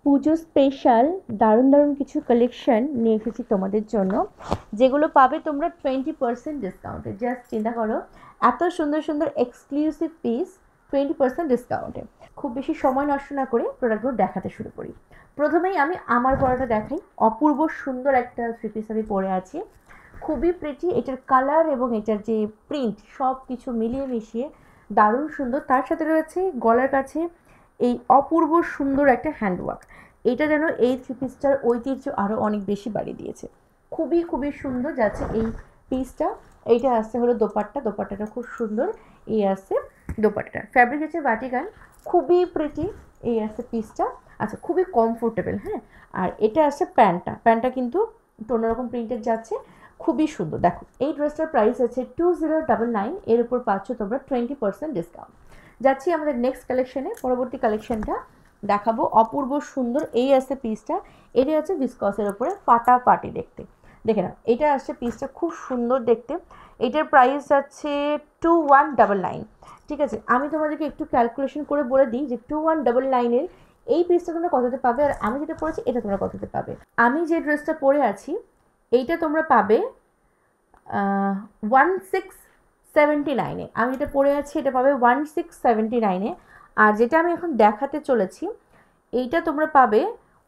পুজো special দারুণ দারুণ কিছু কালেকশন নিয়ে এসেছি তোমাদের জন্য, যেগুলো পাবে তোমরা 20% ডিসকাউন্টে। জাস্ট চিন্তা করো, এত সুন্দর সুন্দর এক্সক্লুসিভ পিস 20% ডিসকাউন্টে। খুব বেশি সময় নষ্ট না করে প্রোডাক্টগুলো দেখাতে শুরু করি। প্রথমেই আমি আমার পরাটা দেখাই। অপূর্ব সুন্দর একটা থ্রি পিস আমি পরে আছি, খুবই প্রিটি। এটার কালার এবং এটার যে প্রিন্ট সব কিছু মিলিয়ে মিশিয়ে দারুণ সুন্দর। তার সাথে রয়েছে গলার কাছে এই অপূর্ব সুন্দর একটা হ্যান্ডওয়ার্ক। এটা যেন এই থ্রি পিসটার ঐতিহ্য আরও অনেক বেশি বাড়িয়ে দিয়েছে। খুবই খুবই সুন্দর যাচ্ছে এই পিসটা। এইটা আসছে হলো দোপাট্টা, দোপাট্টাটা খুব সুন্দর। এই আসছে দোপাট্টা, ফ্যাব্রিক হচ্ছে ভাটিকান, খুবই প্রিটি। এই আসছে পিসটা, আচ্ছা খুবই কমফোর্টেবল। হ্যাঁ, আর এটা আসছে প্যান্টটা, প্যান্টটা কিন্তু অন্যরকম প্রিন্টের যাচ্ছে, খুবই সুন্দর। দেখো এই ড্রেসটার প্রাইস আছে 2099, এর উপর পাচ্ছ তোমরা 20% ডিসকাউন্ট। যাচ্ছি আমাদের নেক্সট কালেকশনে। পরবর্তী কালেকশনটা দেখাবো অপূর্ব সুন্দর। এই আসছে পিসটা, এটা হচ্ছে ভিসকসের ওপরে ফাটাফাটি দেখতে। দেখে নাও, এটা আসছে পিসটা খুব সুন্দর দেখতে। এটার প্রাইস যাচ্ছে 2199। ঠিক আছে, আমি তোমাদেরকে একটু ক্যালকুলেশন করে বলে দিই যে 2199-এর এই পিসটা তোমরা কততে পাবে, আর আমি যেটা পরেছি এটা তোমরা কততে পাবে। আমি যে ড্রেসটা পরে আছি এইটা তোমরা পাবে 1679-এ। আমি যেটা পরে আছি এটা পাবে 1679-এ। আর যেটা আমি এখন দেখাতে চলেছি এইটা তোমরা পাবে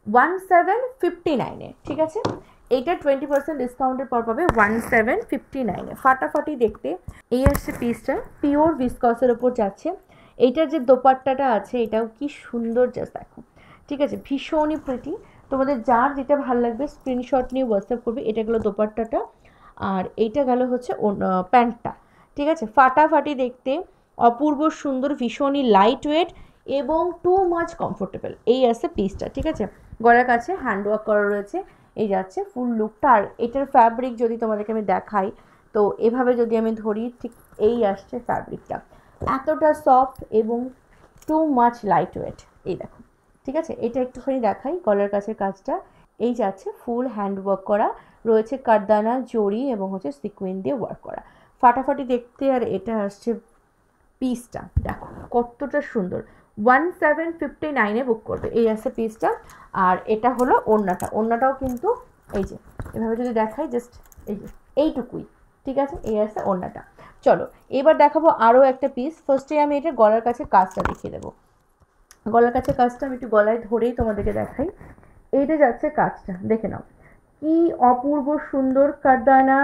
1759-এ। ঠিক আছে, এইটা 20% ডিসকাউন্টের পর পাবে 1759-এ। ফাটাফাটি দেখতে এই আসছে পিসটা, পিওর ভিসকসের ওপর যাচ্ছে। এইটার যে দোপাট্টাটা আছে এটাও কি সুন্দর, জাস্ট দেখো। ঠিক আছে, ভীষণই প্রিটি। তোমাদের যার যেটা ভালো লাগবে স্ক্রিনশট নিয়ে হোয়াটসঅ্যাপ করবে। এটা গেলো দোপাট্টাটা, আর এইটা গেল হচ্ছে প্যান্টটা। ঠিক আছে, ফাটাফাটি দেখতে, অপূর্ব সুন্দর, ভীষণই লাইট ওয়েট এবং টু মাচ কমফোর্টেবল। এই আছে পিসটা। ঠিক আছে, গলার কাছে হ্যান্ডওয়ার্ক করা রয়েছে। এই যাচ্ছে ফুল লুকটা। আর এটার ফ্যাব্রিক যদি তোমাদেরকে আমি দেখাই, তো এভাবে যদি আমি ধরি, ঠিক এই আসছে ফ্যাব্রিকটা, এতটা সফট এবং টু মাচ লাইট ওয়েট। এই দেখো, ঠিক আছে, এটা একটুখানি দেখাই। গলার কাছের কাজটা এই যাচ্ছে ফুল হ্যান্ডওয়ার্ক করা রয়েছে, কারদানা জড়ি এবং হচ্ছে সিকুইন দিয়ে ওয়ার্ক করা, ফাটাফাটি দেখতে। আর এটা আসছে পিসটা, দেখো কতটা সুন্দর। 1759-এ বুক করবে। এই আসছে পিসটা, আর এটা হলো ওড়নাটা। ওড়নাটাও কিন্তু এই যে এভাবে যদি দেখাই, জাস্ট এই যে এইটুকুই। ঠিক আছে, এই আসছে ওড়নাটা। চলো এবার দেখাবো আরও একটা পিস। ফার্স্টে আমি এটা গলার কাছে কাজটা দেখিয়ে দেবো। গলার কাছে কাজটা আমি একটু গলায় ধরেই তোমাদেরকে দেখাই। এইটা যাচ্ছে কাজটা, দেখে নাও কি অপূর্ব সুন্দর। কারদানা,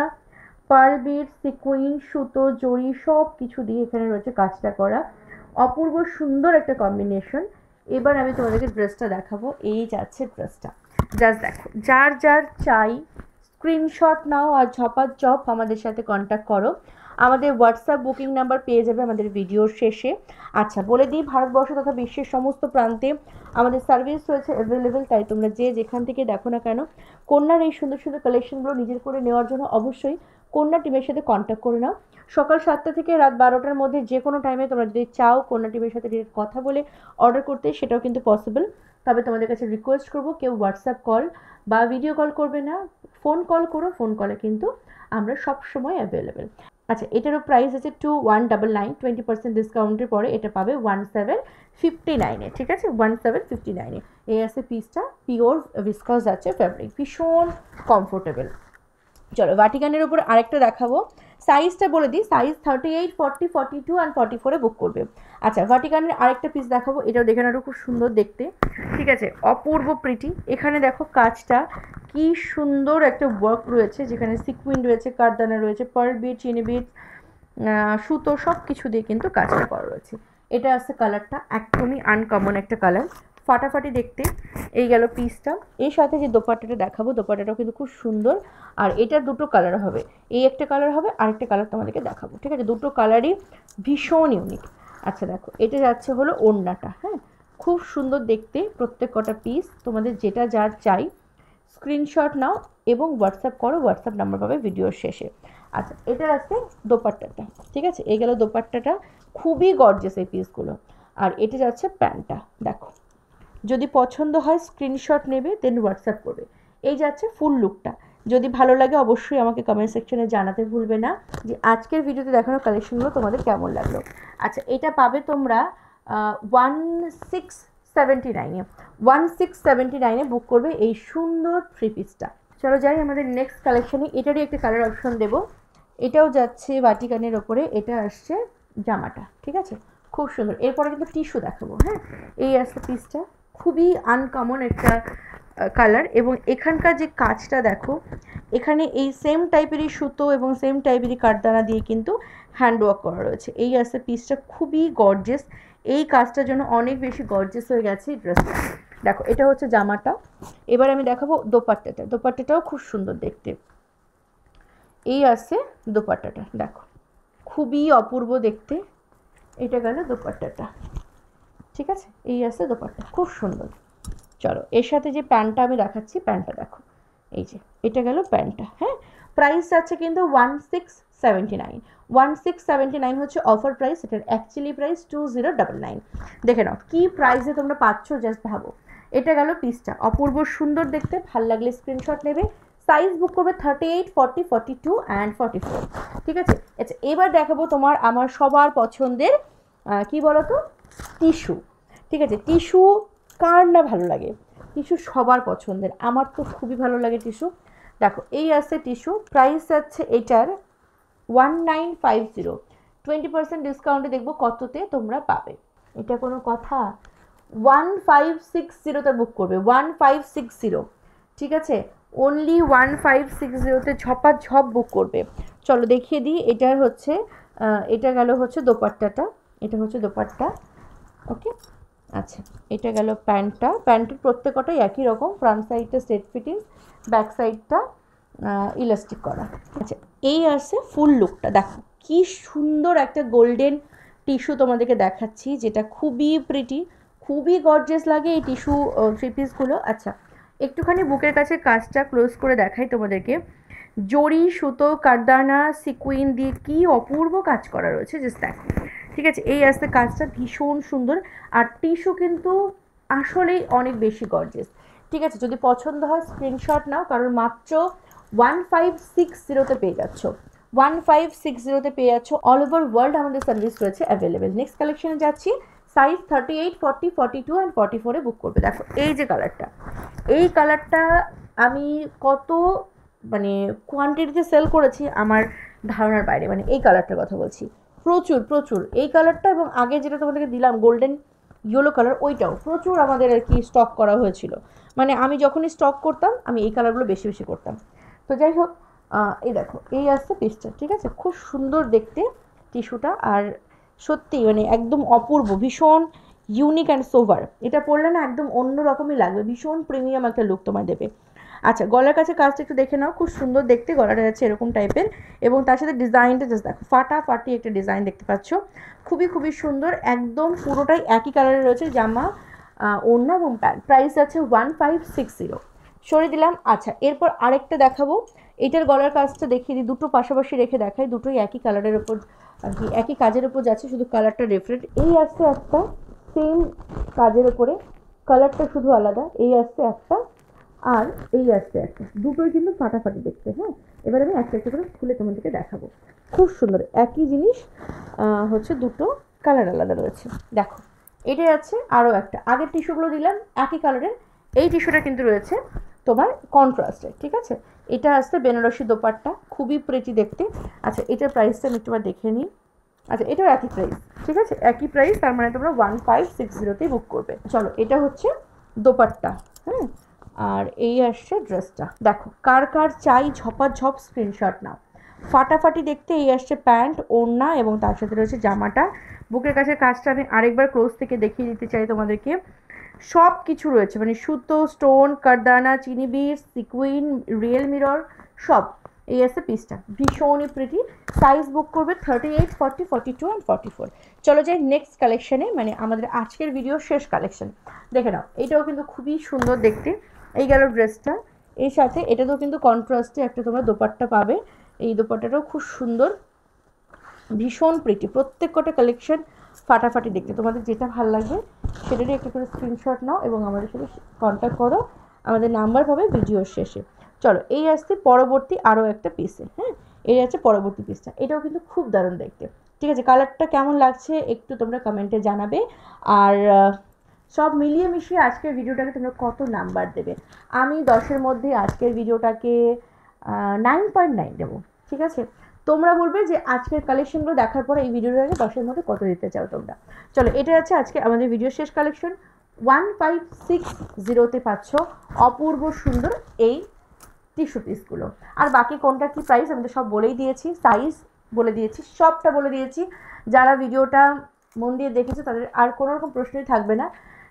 পার্ল বিট, সিকুইন, সুতো, জড়ি সব কিছু দিয়ে এখানে রয়েছে কাজটা করা। অপূর্ব সুন্দর একটা কম্বিনেশন। এবার আমি তোমাদেরকে ড্রেসটা দেখাবো। এই যাচ্ছে ড্রেসটা, জাস্ট দেখো। যার যার চাই স্ক্রিনশট নাও আর ঝপাঝপ আমাদের সাথে কন্ট্যাক্ট করো। আমাদের হোয়াটসঅ্যাপ বুকিং নাম্বার পেয়ে যাবে আমাদের ভিডিওর শেষে। আচ্ছা বলে দিই, ভারতবর্ষ তথা বিশ্বের সমস্ত প্রান্তে আমাদের সার্ভিস রয়েছে অ্যাভেলেবেল। তাই তোমরা যে যেখান থেকে দেখো না কেন, কন্যার এই সুন্দর সুন্দর কালেকশনগুলো নিজের করে নেওয়ার জন্য অবশ্যই কন্যা টিমের সাথে কন্ট্যাক্ট করে নাও। সকাল 7টা থেকে রাত 12টার মধ্যে যে কোনো টাইমে তোমরা যদি চাও কন্যা টিমের সাথে ডিরেক্ট কথা বলে অর্ডার করতে, সেটাও কিন্তু পসিবল। তবে তোমাদের কাছে রিকোয়েস্ট করবো, কেউ হোয়াটসঅ্যাপ কল বা ভিডিও কল করবে না, ফোন কল করো। ফোন কলে কিন্তু আমরা সব সময় অ্যাভেলেবেল। আচ্ছা, এটারও প্রাইস আছে 2199। 20% ডিসকাউন্টের পরে এটা পাবে 1759-এ। ঠিক আছে, 1759-এ। এই আছে পিসটা, পিওর ভিসকস আছে ফ্যাব্রিক, ভীষণ কমফোর্টেবল। চলো ভাটিকানের উপর আরেকটা দেখাবো। সাইজটা বলে দিই, সাইজ 38, 40, 42 অ্যান্ড 44-এ বুক করবে। আচ্ছা, ভাটিকানের আরেকটা পিস দেখাবো। এটাও দেখে নাও, খুব সুন্দর দেখতে। ঠিক আছে, অপূর্ব প্রিটি। এখানে দেখো কাজটা কি সুন্দর একটা ওয়ার্ক রয়েছে, যেখানে সিকুইন রয়েছে, কারদানা রয়েছে, পার্ল বিট, চিনি বিট, সুতো সব কিছু দিয়ে কিন্তু কাজটা করা রয়েছে। এটা আছে কালারটা, একদমই আনকমন একটা কালার, ফাটাফাটি দেখতে। এই গেল পিসটা। এর সাথে যে দোপাট্টাটা দেখাবো, দোপাট্টাটাও কিন্তু খুব সুন্দর। আর এটার দুটো কালার হবে, এই একটা কালার হবে, আরেকটা কালার তোমাদেরকে দেখাবো। ঠিক আছে, দুটো কালারই ভীষণ ইউনিক। আচ্ছা দেখো, এটা যাচ্ছে হলো ওড়নাটা। হ্যাঁ, খুব সুন্দর দেখতে প্রত্যেক কটা পিস। তোমাদের যেটা যার চাই স্ক্রিনশট নাও এবং হোয়াটসঅ্যাপ করো। হোয়াটসঅ্যাপ নাম্বার পাবে ভিডিওর শেষে। আচ্ছা, এটা আছে দোপাট্টাটা। ঠিক আছে, এই গেল দোপাট্টাটা, খুবই গর্জিয়াস এই পিসগুলো। আর এটা যাচ্ছে প্যান্টটা, দেখো। যদি পছন্দ হয় স্ক্রিনশট নেবে, দেন হোয়াটসঅ্যাপ করবে। এই যাচ্ছে ফুল লুকটা। যদি ভালো লাগে অবশ্যই আমাকে কমেন্ট সেকশনে জানাতে ভুলবে না যে আজকের ভিডিওতে দেখানো কালেকশনগুলো তোমাদের কেমন লাগলো। আচ্ছা, এটা পাবে তোমরা 1679-এ 1679-এ বুক করবে এই সুন্দর থ্রি পিসটা। চলো যাই আমাদের নেক্সট কালেকশনে। এটারই একটা কালার অপশন দেবো। এটাও যাচ্ছে বাটিকানের ওপরে, এটা আসছে জামাটা, ঠিক আছে, খুব সুন্দর। এরপরে কিন্তু টিস্যু দেখাবো। হ্যাঁ, এই আসছে পিসটা, খুবই আনকমন একটা কালার, এবং এখানকার যে কাজটা দেখো, এখানে এই সেম টাইপেরই সুতো এবং সেম টাইপেরই কাঠদানা দিয়ে কিন্তু হ্যান্ডওয়ার্ক করা রয়েছে। এই আসছে পিসটা, খুবই গর্জিয়াস। এই কাজটার জন্য অনেক বেশি গর্জিয়াস হয়ে গেছে এই ড্রেসটা। দেখো এটা হচ্ছে জামাটা। এবার আমি দেখাবো দোপাট্টাটা। দোপাট্টাটাও খুব সুন্দর দেখতে। এই আসছে দোপাট্টাটা, দেখো খুবই অপূর্ব দেখতে। এটা গেল দোপাট্টাটা, ঠিক আছে। এই আসছে দোপাট্টা, খুব সুন্দর। চলো এর সাথে যে প্যান্টটা আমি দেখাচ্ছি, প্যান্টটা দেখো, এই যে এটা গেল প্যান্টটা। হ্যাঁ, প্রাইস আছে কিন্তু 1679। 1679 হচ্ছে অফার প্রাইস, এটার অ্যাকচুয়ালি প্রাইস 2099। দেখে নাও কি প্রাইসে তোমরা পাচ্ছ, জাস্ট ভাবো। এটা গেল পিসটা, অপূর্ব সুন্দর দেখতে। ভাল লাগলে স্ক্রিনশট নেবে, সাইজ বুক করবে 38, 40, 42 অ্যান্ড 44, ঠিক আছে। আচ্ছা এবার দেখাবো তোমার আমার সবার পছন্দের কি বলতো, টিস্যু, ঠিক আছে। টিস্যু কার না ভালো লাগে, টিস্যু সবার পছন্দের, আমার তো খুবই ভালো লাগে টিস্যু। দেখো এই আছে টিস্যু, প্রাইস আছে এটার 1950। 20% ডিসকাউন্টে দেখবো কততে তোমরা পাবে, এটা কোনো কথা। 1560তে বুক করবে, 1560, ঠিক আছে। অনলি 1560তে ঝপাঝপ বুক করবে। চলো দেখিয়ে দিই। এটার হচ্ছে এটা গেল হচ্ছে দোপাট্টাটা, এটা হচ্ছে দোপাট্টা, ওকে। আচ্ছা এটা গেল প্যান্টটা। প্যান্টের প্রত্যেকটাই একই রকম, ফ্রন্ট সাইডটা স্ট্রেট ফিটিং, ব্যাক সাইডটা ইলাস্টিক করা। আচ্ছা এই আসছে ফুল লুকটা, দেখো কি সুন্দর একটা গোল্ডেন টিস্যু তোমাদেরকে দেখাচ্ছি, যেটা খুবই প্রিটি, খুবই গর্জিয়াস লাগে এই টিস্যু থ্রি পিসগুলো। আচ্ছা একটুখানি বুকের কাছে কাজটা ক্লোজ করে দেখাই তোমাদেরকে। জড়ি, সুতো, কাঠদানা, সিকুইন দিয়ে কি অপূর্ব কাজ করা রয়েছে, জাস্ট দেখো, ঠিক আছে। এই আসতে কাজটা ভীষণ সুন্দর, আর টিস্যু কিন্তু আসলেই অনেক বেশি গর্জিয়াস, ঠিক আছে। যদি পছন্দ হয় স্ক্রিনশট নাও, কারণ মাত্র 1560তে পেয়ে যাচ্ছ। 1560তে পেয়ে যাচ্ছ, অল ওভার ওয়ার্ল্ড আমাদের সার্ভিস রয়েছে অ্যাভেলেবেল। নেক্সট কালেকশনে যাচ্ছি, সাইজ 38, 40, 42 অ্যান্ড 44-এ বুক করবে। দেখো এই যে কালারটা, এই কালারটা আমি কত মানে কোয়ান্টিটিতে সেল করেছি আমার ধারণার বাইরে, মানে এই কালারটার কথা বলছি, প্রচুর প্রচুর। এই কালারটা এবং আগে যেটা তোমাদেরকে দিলাম গোল্ডেন ইয়েলো কালার, ওইটাও প্রচুর আমাদের আর কি স্টক করা হয়েছিল। মানে আমি যখনই স্টক করতাম আমি এই কালারগুলো বেশি বেশি করতাম। তো যাই হোক, এই দেখো এই আসছে পিসটা, ঠিক আছে, খুব সুন্দর দেখতে টিস্যুটা, আর সত্যি মানে একদম অপূর্ব, ভীষণ ইউনিক অ্যান্ড সোভার। এটা পরলে না একদম অন্য রকমই লাগবে, ভীষণ প্রিমিয়াম একটা লুক তোমায় দেবে। আচ্ছা গলার কাছে কাজটা একটু দেখে নাও, খুব সুন্দর দেখতে গলাটা যাচ্ছে এরকম টাইপের, এবং তার সাথে ডিজাইনটা জাস্ট দেখো, ফাটাফাটি একটা ডিজাইন দেখতে পাচ্ছ, খুবই খুবই সুন্দর, একদম পুরোটাই একই কালারের রয়েছে জামা, ওড়না এবং প্যান্ট। প্রাইস আছে 1560, সরিয়ে দিলাম। আচ্ছা এরপর আরেকটা দেখাবো, এটার গলার কাজটা দেখিয়ে দিই, দুটো পাশাপাশি রেখে দেখাই, দুটোই একই কালারের ওপর আর কি, একই কাজের ওপর যাচ্ছে, শুধু কালারটা ডিফারেন্ট। এই আসছে একটা সেম কাজের ওপরে, কালারটা শুধু আলাদা। এই আসছে একটা, আর এই আসছে একটা, দুটোই কিন্তু ফাটাফাটি দেখতে। হ্যাঁ এবার আমি একটা একটা করে খুলে তোমাদেরকে দেখাবো, খুব সুন্দর একই জিনিস, হচ্ছে দুটো কালার আলাদা রয়েছে। দেখো এটাই আছে আরও একটা, আগের টিস্যুগুলো দিলাম একই কালারের, এই টিস্যুটা কিন্তু রয়েছে তোমার কন্ট্রাস্টে, ঠিক আছে। এটা আসছে বেনারসি দোপাট্টা, খুবই প্রেটি দেখতে। আচ্ছা এটার প্রাইসটা আমি একটু দেখে নিই। আচ্ছা এটাও একই প্রাইস, ঠিক আছে, একই প্রাইস, তার মানে তোমরা 1560তেই বুক করবে। চলো এটা হচ্ছে দোপাট্টা, হ্যাঁ, আর এই আসছে ড্রেসটা। দেখো কার কার চাই ঝপাঝপ স্ক্রিনশট নাও, ফাটাফাটি দেখতে। এই আসছে প্যান্ট, ওড়না এবং তার সাথে রয়েছে জামাটা। বুকের কাছে কাজটা আমি আরেকবার ক্লোজ থেকে দেখিয়ে দিতে চাই তোমাদেরকে, সব কিছু রয়েছে, মানে সুতো, স্টোন, কারদানা, চিনি বিটস, সিকুইন, রিয়েল মিরর, সব। এই আসছে পিসটা, ভীষণই প্রিটি। সাইজ বুক করবে 38, 40, 42 অ্যান্ড 44। চলো যাই নেক্সট কালেকশনে, মানে আমাদের আজকের ভিডিও শেষ কালেকশন। দেখে নাও এটাও কিন্তু খুবই সুন্দর দেখতে। এই গেল ড্রেসটা, এর সাথে এটাতেও কিন্তু কন্ট্রাস্টে একটা তোমরা দোপাট্টা পাবে। এই দোপাট্টাটাও খুব সুন্দর, ভীষণ প্রিটি, প্রত্যেক কটা কালেকশন ফাটাফাটি দেখতে। তোমাদের যেটা ভালো লাগবে সেটারই একটা করে স্ক্রিনশট নাও এবং আমাদের সাথে কন্ট্যাক্ট করো, আমাদের নাম্বার পাবে ভিডিওর শেষে। চলো এই আসছে পরবর্তী আরও একটা পিসে। হ্যাঁ এই আছে পরবর্তী পিসটা, এটাও কিন্তু খুব দারুণ দেখতে, ঠিক আছে। কালারটা কেমন লাগছে একটু তোমরা কমেন্টে জানাবে। আর সব মিলিয়ে মিশিয়ে আজকের ভিডিওটাকে তোমরা কত নাম্বার দেবে? আমি 10-এর মধ্যে আজকের ভিডিওটাকে 9.9 দেবো, ঠিক আছে? তোমরা বলবে যে আজকের কালেকশনগুলো দেখার পরে এই ভিডিওটাকে 10-এর মধ্যে কত দিতে চাও তোমরা। চলো, এটা আছে আজকে আমাদের ভিডিওর শেষ কালেকশন। 1560-তে পাচ্ছ অপূর্ব সুন্দর এই টিস্যু পিসগুলো। আর বাকি কোনটা কি প্রাইস আমি তো সব বলেই দিয়েছি, সাইজ বলে দিয়েছি, সবটা বলে দিয়েছি। যারা ভিডিওটা মন দিয়ে দেখেছে তাদের আর কোনো রকম প্রশ্নই থাকবে না।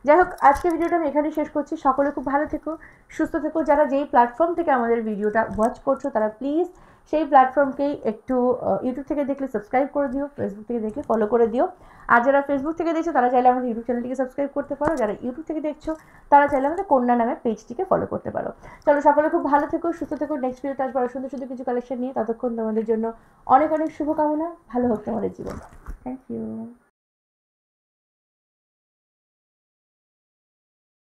যাই হোক, আজকের ভিডিওটা আমি এখানেই শেষ করছি। সকলে খুব ভালো থেকো, সুস্থ থেকো। যারা যেই প্ল্যাটফর্ম থেকে আমাদের ভিডিওটা ওয়াচ করছো তারা প্লিজ সেই প্ল্যাটফর্মকেই একটু ইউটিউব থেকে দেখলে সাবস্ক্রাইব করে দিও, ফেসবুক থেকে দেখলে ফলো করে দিও। আর যারা ফেসবুক থেকে দেখছো তারা চাইলে আমাদের ইউটিউব চ্যানেলটিকে সাবস্ক্রাইব করতে পারো, যারা ইউটিউব থেকে দেখছো তারা চাইলে আমাদের কন্যা নামের পেজটিকে ফলো করতে পারো। চলো, সকলে খুব ভালো থেকো, সুস্থ থেকো। নেক্সট ভিডিওতে আসবো আরো সুন্দর সুন্দর কিছু কালেকশন নিয়ে। ততক্ষণ তোমাদের জন্য অনেক অনেক শুভকামনা। ভালো হোক তোমাদের জীবন। Thank you.